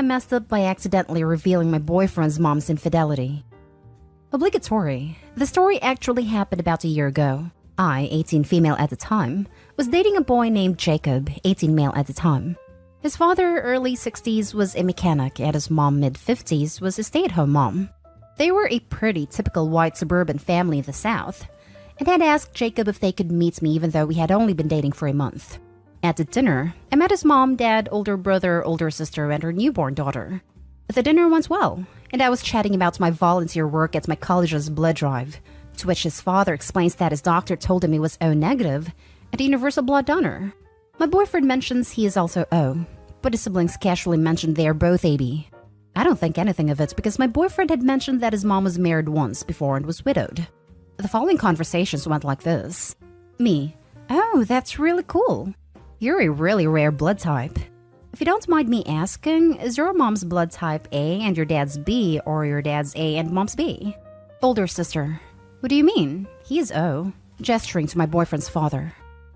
I messed up by accidentally revealing my boyfriend's mom's infidelity. Obligatory. The story actually happened about a year ago. I, 18 female at the time, was dating a boy named Jacob, 18 male at the time. His father, early 60s, was a mechanic, and his mom, mid-50s, was a stay-at-home mom. They were a pretty typical white suburban family in the South, and had asked Jacob if they could meet me even though we had only been dating for a month. At the dinner, I met his mom, dad, older brother, older sister, and her newborn daughter. The dinner went well, and I was chatting about my volunteer work at my college's blood drive, to which his father explains that his doctor told him he was O negative and a universal blood donor. My boyfriend mentions he is also O, but his siblings casually mentioned they are both AB. I don't think anything of it because my boyfriend had mentioned that his mom was married once before and was widowed. The following conversations went like this. Me: oh, that's really cool. You're a really rare blood type. If you don't mind me asking, is your mom's blood type A and your dad's B, or your dad's A and mom's B? Older sister: what do you mean? He is O, gesturing to my boyfriend's father.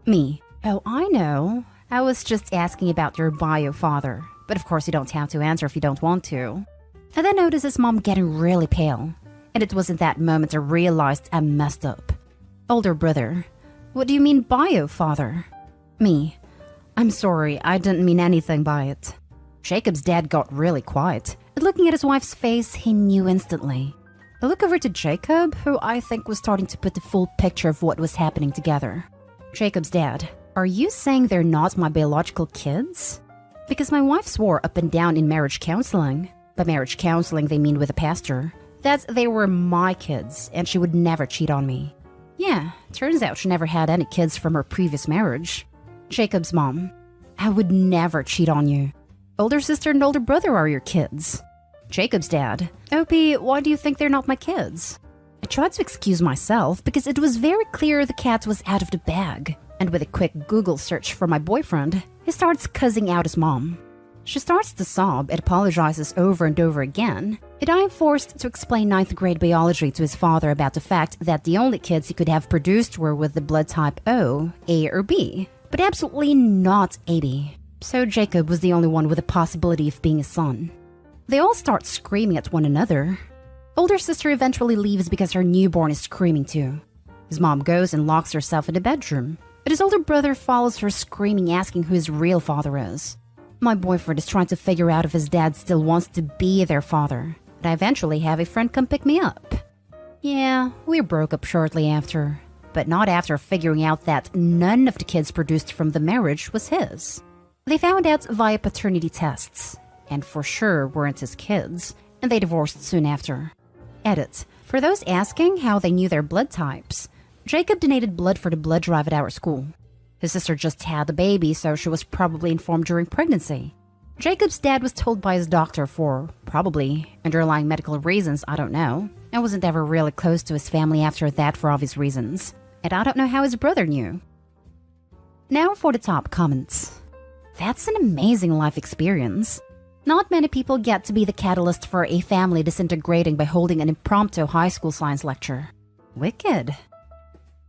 Me: oh, I know. I was just asking about your bio father, but of course you don't have to answer if you don't want to. I then noticed his mom getting really pale, and it was in that moment I realized I messed up. Older brother: what do you mean bio father? Me: I'm sorry, I didn't mean anything by it. Jacob's dad got really quiet, and looking at his wife's face, he knew instantly. I look over to Jacob, who I think was starting to put the full picture of what was happening together. Jacob's dad: are you saying they're not my biological kids? Because my wife swore up and down in marriage counseling, by marriage counseling they mean with a pastor, that they were my kids and she would never cheat on me. Yeah, turns out she never had any kids from her previous marriage. Jacob's mom: I would never cheat on you. Older sister and older brother are your kids. Jacob's dad: Opie, why do you think they're not my kids? I tried to excuse myself because it was very clear the cat was out of the bag, and with a quick Google search for my boyfriend, he starts cussing out his mom. She starts to sob and apologizes over and over again, and I am forced to explain 9th grade biology to his father about the fact that the only kids he could have produced were with the blood type O, A, or B, but absolutely not AB. So Jacob was the only one with the possibility of being a son. They all start screaming at one another. Older sister eventually leaves because her newborn is screaming too. His mom goes and locks herself in the bedroom, but his older brother follows her screaming, asking who his real father is. My boyfriend is trying to figure out if his dad still wants to be their father, and I eventually have a friend come pick me up. Yeah, we broke up shortly after, but not after figuring out that none of the kids produced from the marriage was his. They found out via paternity tests, and for sure weren't his kids, and they divorced soon after. Edit: for those asking how they knew their blood types, Jacob donated blood for the blood drive at our school. His sister just had a baby, so she was probably informed during pregnancy. Jacob's dad was told by his doctor for, probably, underlying medical reasons, I don't know. I wasn't ever really close to his family after that for obvious reasons, and I don't know how his brother knew. Now for the top comments. That's an amazing life experience. Not many people get to be the catalyst for a family disintegrating by holding an impromptu high school science lecture. Wicked.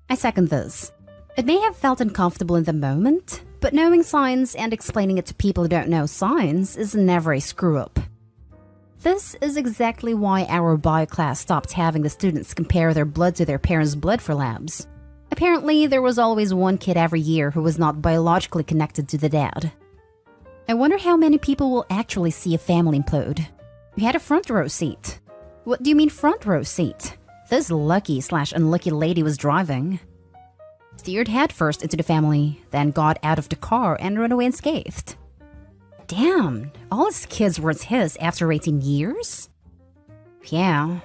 I second this. It may have felt uncomfortable in the moment, but knowing science and explaining it to people who don't know science is never a screw-up. This is exactly why our bio class stopped having the students compare their blood to their parents' blood for labs. Apparently, there was always one kid every year who was not biologically connected to the dad. I wonder how many people will actually see a family implode. We had a front row seat. What do you mean front row seat? This lucky/unlucky lady was driving. Steered headfirst into the family, then got out of the car and ran away unscathed. Damn, all his kids weren't his after 18 years? Yeah,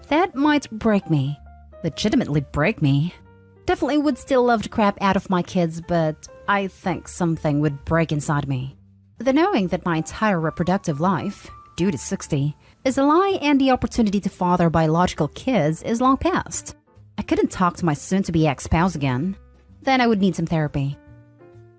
that might break me. Legitimately break me. Definitely would still love the crap out of my kids, but I think something would break inside me. The knowing that my entire reproductive life, due to 60, is a lie and the opportunity to father biological kids is long past. I couldn't talk to my soon-to-be ex-spouse again. Then I would need some therapy.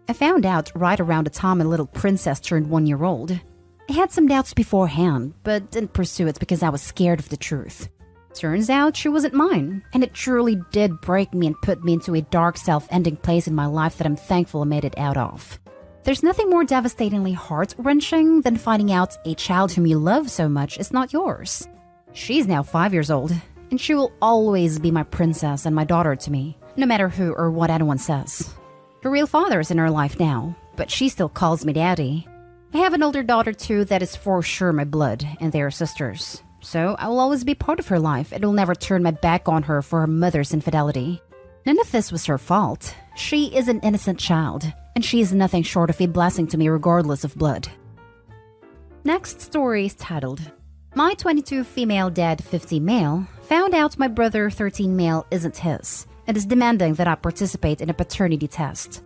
I found out right around the time my little princess turned 1 year old. I had some doubts beforehand, but didn't pursue it because I was scared of the truth. Turns out she wasn't mine, and it truly did break me and put me into a dark self-ending place in my life that I'm thankful I made it out of. There's nothing more devastatingly heart-wrenching than finding out a child whom you love so much is not yours. She's now 5 years old, and she will always be my princess and my daughter to me, no matter who or what anyone says. Her real father is in her life now, but she still calls me daddy. I have an older daughter too that is for sure my blood, and they are sisters. So I will always be part of her life and will never turn my back on her for her mother's infidelity. None of this was her fault. She is an innocent child, and she is nothing short of a blessing to me regardless of blood. Next story is titled, My 22 female dad 50 male found out my brother 13 male isn't his and is demanding that I participate in a paternity test.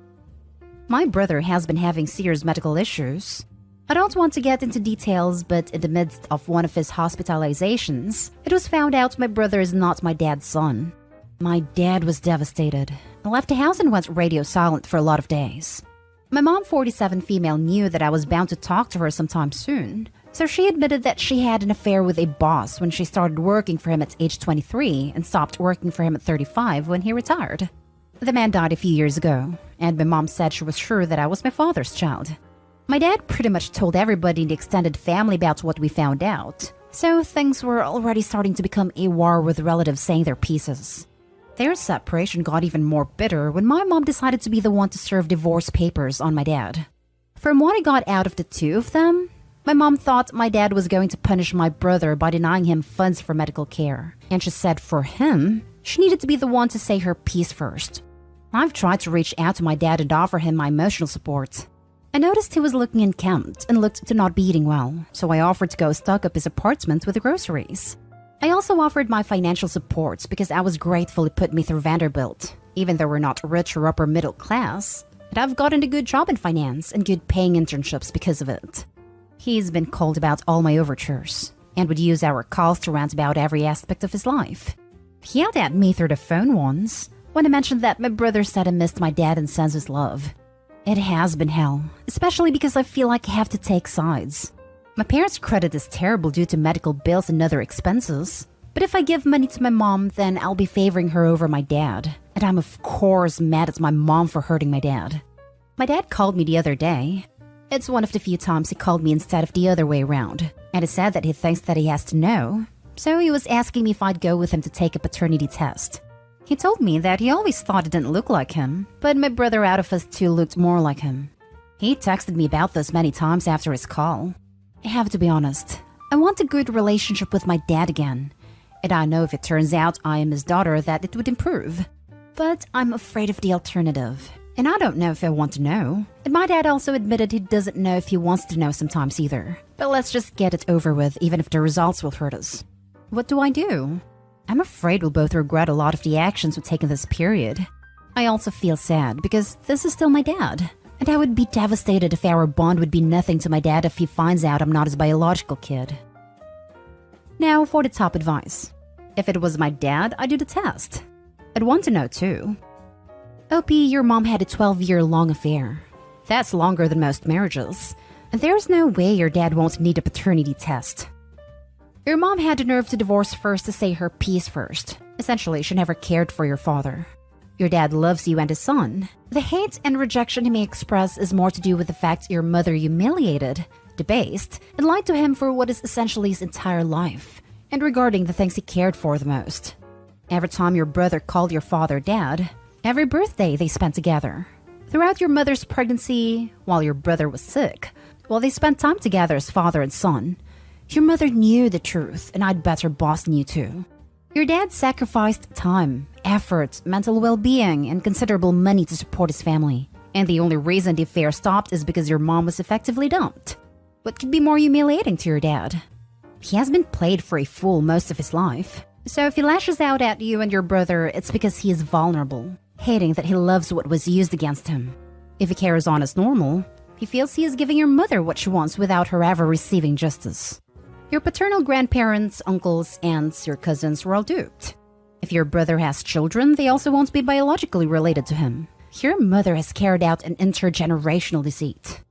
My brother has been having serious medical issues. I don't want to get into details, but in the midst of one of his hospitalizations, it was found out my brother is not my dad's son. My dad was devastated. I left the house and went radio silent for a lot of days. My mom, 47 female, knew that I was bound to talk to her sometime soon, so she admitted that she had an affair with a boss when she started working for him at age 23 and stopped working for him at 35 when he retired. The man died a few years ago, and my mom said she was sure that I was my father's child. My dad pretty much told everybody in the extended family about what we found out, so things were already starting to become a war with relatives saying their pieces. Their separation got even more bitter when my mom decided to be the one to serve divorce papers on my dad. From what I got out of the two of them, my mom thought my dad was going to punish my brother by denying him funds for medical care, and she said for him, she needed to be the one to say her piece first. I've tried to reach out to my dad and offer him my emotional support. I noticed he was looking unkempt and looked to not be eating well, so I offered to go stock up his apartment with the groceries. I also offered my financial support because I was grateful he put me through Vanderbilt, even though we're not rich or upper middle class, but I've gotten a good job in finance and good paying internships because of it. He's been cold about all my overtures and would use our calls to rant about every aspect of his life. He yelled at me through the phone once when I mentioned that my brother said I missed my dad and sends his love. It has been hell, especially because I feel like I have to take sides. My parents' credit is terrible due to medical bills and other expenses, but if I give money to my mom, then I'll be favoring her over my dad, and I'm of course mad at my mom for hurting my dad. My dad called me the other day. It's one of the few times he called me instead of the other way around, and he said that he thinks that he has to know, so he was asking me if I'd go with him to take a paternity test. He told me that he always thought it didn't look like him, but my brother out of us two looked more like him. He texted me about this many times after his call. I have to be honest, I want a good relationship with my dad again, and I know if it turns out I am his daughter that it would improve. But I'm afraid of the alternative, and I don't know if I want to know. And my dad also admitted he doesn't know if he wants to know sometimes either. But let's just get it over with, even if the results will hurt us. What do I do? I'm afraid we'll both regret a lot of the actions we take in this period. I also feel sad because this is still my dad. And I would be devastated if our bond would be nothing to my dad if he finds out I'm not his biological kid. Now for the top advice. If it was my dad, I'd do the test. I'd want to know too. OP, your mom had a 12-year-long affair. That's longer than most marriages. And there's no way your dad won't need a paternity test. Your mom had the nerve to divorce first to say her piece first. Essentially, she never cared for your father. Your dad loves you and his son. The hate and rejection he may express is more to do with the fact your mother humiliated, debased, and lied to him for what is essentially his entire life, and regarding the things he cared for the most. Every time your brother called your father dad, every birthday they spent together. Throughout your mother's pregnancy, while your brother was sick, while they spent time together as father and son, your mother knew the truth, and I'd bet her boss knew too. Your dad sacrificed time, effort, mental well-being, and considerable money to support his family. And the only reason the affair stopped is because your mom was effectively dumped. What could be more humiliating to your dad? He has been played for a fool most of his life. So if he lashes out at you and your brother, it's because he is vulnerable, hating that he loves what was used against him. If he carries on as normal, he feels he is giving your mother what she wants without her ever receiving justice. Your paternal grandparents, uncles, aunts, your cousins were all duped. If your brother has children, they also won't be biologically related to him. Your mother has carried out an intergenerational deceit.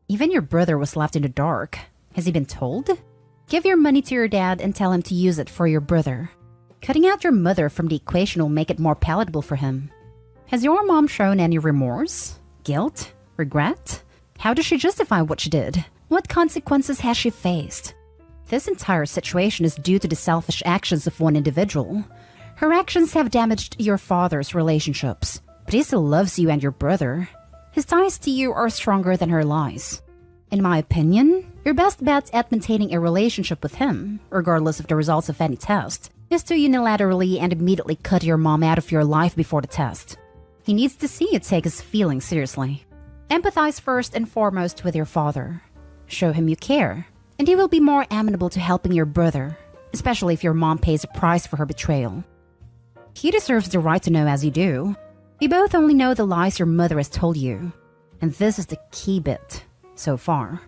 Even your brother was left in the dark. Has he been told? Give your money to your dad and tell him to use it for your brother. Cutting out your mother from the equation will make it more palatable for him. Has your mom shown any remorse, guilt, regret? How does she justify what she did? What consequences has she faced? This entire situation is due to the selfish actions of one individual. Her actions have damaged your father's relationships, but he still loves you and your brother. His ties to you are stronger than her lies. In my opinion, your best bet at maintaining a relationship with him, regardless of the results of any test, is to unilaterally and immediately cut your mom out of your life before the test. He needs to see you take his feelings seriously. Empathize first and foremost with your father. Show him you care, and he will be more amenable to helping your brother, especially if your mom pays a price for her betrayal. He deserves the right to know as you do. You both only know the lies your mother has told you, and this is the key bit so far.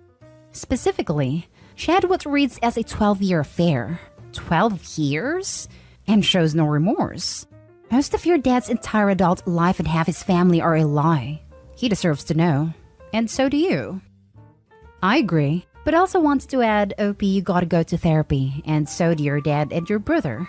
Specifically, she had what reads as a 12-year affair. 12 years? And shows no remorse. Most of your dad's entire adult life and half his family are a lie. He deserves to know. And so do you. I agree, but also wanted to add, OP, you gotta go to therapy, and so do your dad and your brother.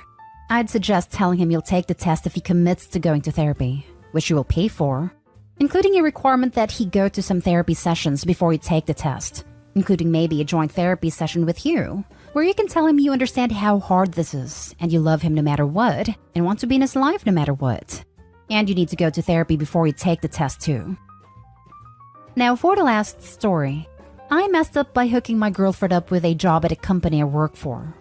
I'd suggest telling him you'll take the test if he commits to going to therapy, which you will pay for, including a requirement that he go to some therapy sessions before you take the test, including maybe a joint therapy session with you, where you can tell him you understand how hard this is, and you love him no matter what, and want to be in his life no matter what. And you need to go to therapy before you take the test too. Now for the last story. I messed up by hooking my girlfriend up with a job at a company I work for.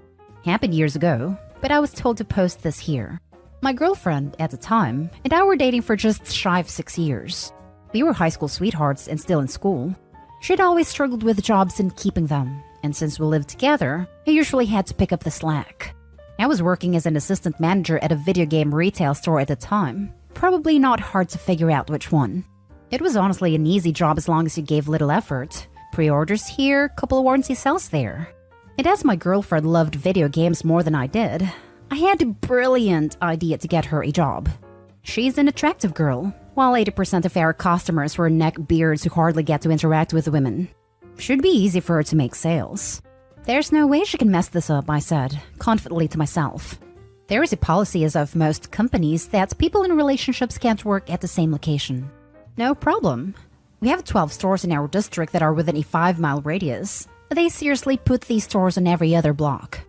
Happened years ago, but I was told to post this here. My girlfriend, at the time, and I were dating for just shy of 6 years. We were high school sweethearts and still in school. She'd always struggled with jobs and keeping them, and since we lived together, I usually had to pick up the slack. I was working as an assistant manager at a video game retail store at the time. Probably not hard to figure out which one. It was honestly an easy job as long as you gave little effort. Pre-orders here, couple warranty sales there. And as my girlfriend loved video games more than I did, I had a brilliant idea to get her a job. She's an attractive girl, while 80% of our customers were neckbeards who hardly get to interact with women. Should be easy for her to make sales. There's no way she can mess this up, I said, confidently to myself. There is a policy as of most companies that people in relationships can't work at the same location. No problem. We have 12 stores in our district that are within a 5-mile radius. They seriously put these stores on every other block.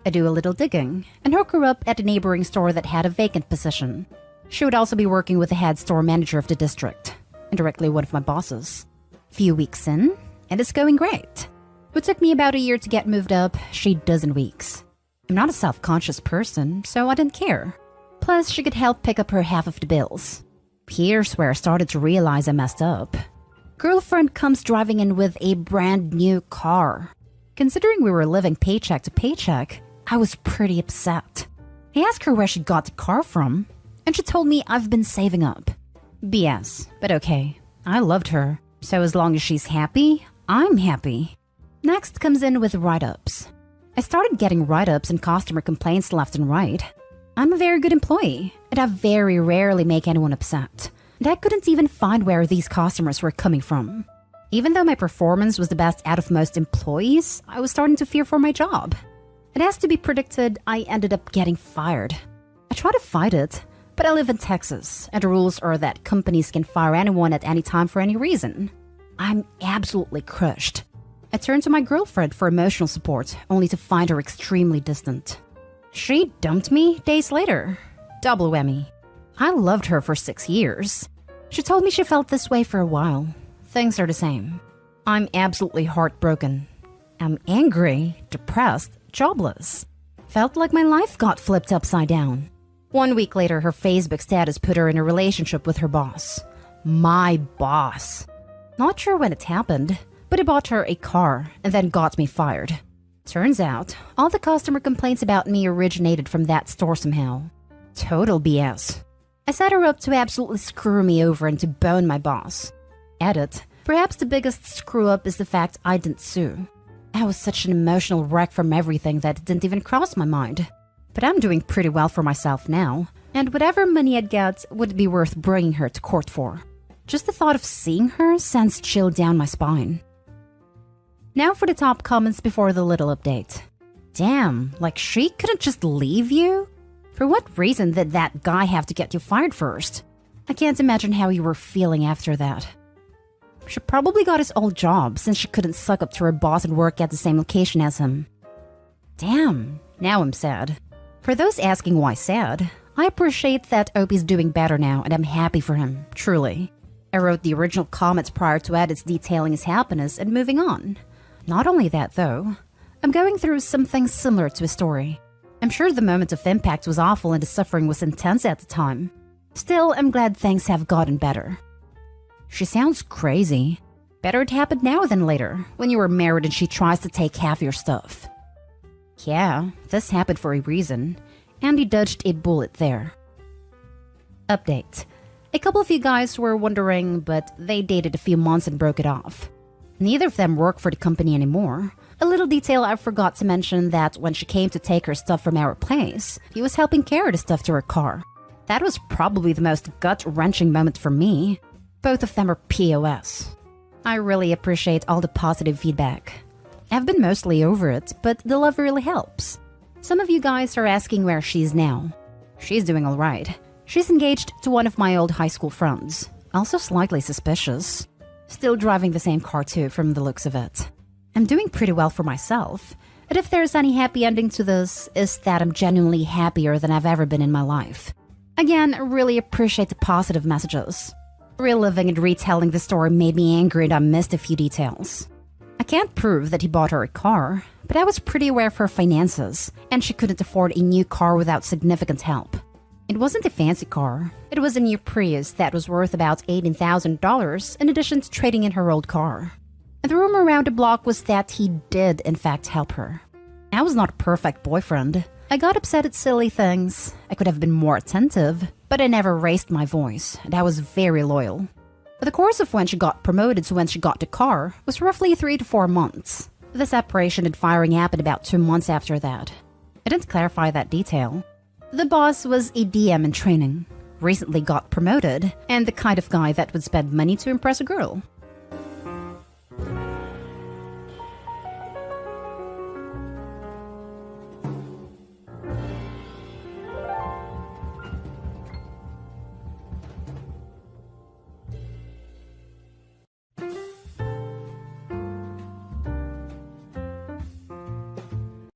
I do a little digging and hook her up at a neighboring store that had a vacant position. She would also be working with the head store manager of the district, indirectly one of my bosses. Few weeks in, and it's going great. It took me about a year to get moved up, she dozen weeks. I'm not a self-conscious person, so I didn't care. Plus, she could help pick up her half of the bills. Here's where I started to realize I messed up. Girlfriend comes driving in with a brand new car. Considering we were living paycheck to paycheck, I was pretty upset. I asked her where she got the car from, and she told me I've been saving up. BS, but okay. I loved her, so as long as she's happy, I'm happy. Next comes in with write-ups. I started getting write-ups and customer complaints left and right. I'm a very good employee, and I very rarely make anyone upset. And I couldn't even find where these customers were coming from. Even though my performance was the best out of most employees, I was starting to fear for my job. And as to be predicted, I ended up getting fired. I tried to fight it, but I live in Texas, and the rules are that companies can fire anyone at any time for any reason. I'm absolutely crushed. I turned to my girlfriend for emotional support, only to find her extremely distant. She dumped me days later. Double whammy. I loved her for 6 years. She told me she felt this way for a while. Things are the same. I'm absolutely heartbroken. I'm angry, depressed, jobless. Felt like my life got flipped upside down. 1 week later, her Facebook status put her in a relationship with her boss. My boss. Not sure when it happened, but he bought her a car and then got me fired. Turns out, all the customer complaints about me originated from that store somehow. Total BS. I set her up to absolutely screw me over and to bone my boss. Edit. Perhaps the biggest screw-up is the fact I didn't sue. I was such an emotional wreck from everything that it didn't even cross my mind. But I'm doing pretty well for myself now, and whatever money I'd get would be worth bringing her to court for. Just the thought of seeing her sends chill down my spine. Now for the top comments before the little update. Damn, like she couldn't just leave you? For what reason did that guy have to get you fired first? I can't imagine how you were feeling after that. She probably got his old job since she couldn't suck up to her boss and work at the same location as him. Damn, now I'm sad. For those asking why sad, I appreciate that Opie's doing better now and I'm happy for him, truly. I wrote the original comments prior to edits detailing his happiness and moving on. Not only that though, I'm going through something similar to his story. I'm sure the moment of impact was awful and the suffering was intense at the time. Still, I'm glad things have gotten better. She sounds crazy. Better it happened now than later, when you were married and she tries to take half your stuff. Yeah, this happened for a reason, and he dodged a bullet there. Update. A couple of you guys were wondering, but they dated a few months and broke it off. Neither of them work for the company anymore. A little detail I forgot to mention that when she came to take her stuff from our place, he was helping carry the stuff to her car. That was probably the most gut-wrenching moment for me. Both of them are POS. I really appreciate all the positive feedback. I've been mostly over it, but the love really helps. Some of you guys are asking where she's now. She's doing alright. She's engaged to one of my old high school friends. Also slightly suspicious. Still driving the same car too, from the looks of it. I'm doing pretty well for myself. And if there's any happy ending to this, is that I'm genuinely happier than I've ever been in my life. Again, I really appreciate the positive messages. Reliving and retelling the story made me angry and I missed a few details. I can't prove that he bought her a car, but I was pretty aware of her finances, and she couldn't afford a new car without significant help. It wasn't a fancy car. It was a new Prius that was worth about $18,000 in addition to trading in her old car. And the rumor around the block was that he did in fact help her. I was not a perfect boyfriend. I got upset at silly things. I could have been more attentive, but I never raised my voice, and I was very loyal. The course of when she got promoted to when she got the car was roughly 3 to 4 months. The separation and firing happened about 2 months after that. I didn't clarify that detail. The boss was a DM in training, recently got promoted, and the kind of guy that would spend money to impress a girl.